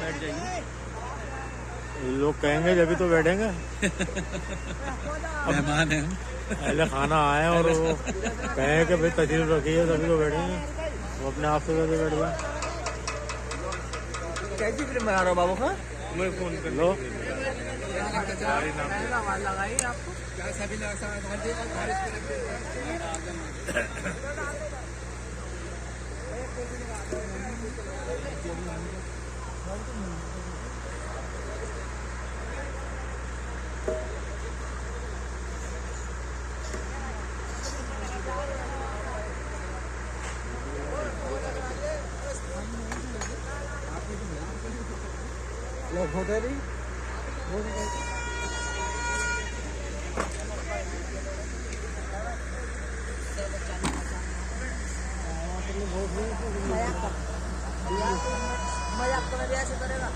बैठ जाएंगे लोग कहेंगे जब भी तो बैठेंगे। मेहमान है। पहले खाना आए और वो कहें कि भाई तशरीफ रखिए तभी तो बैठेंगे। वो अपने आप से कैसे बैठ गए। कैसी फिल्म बना रहा हो बाबू का? मैं फोन कर लो। मजाक तो ऐसे करेगा।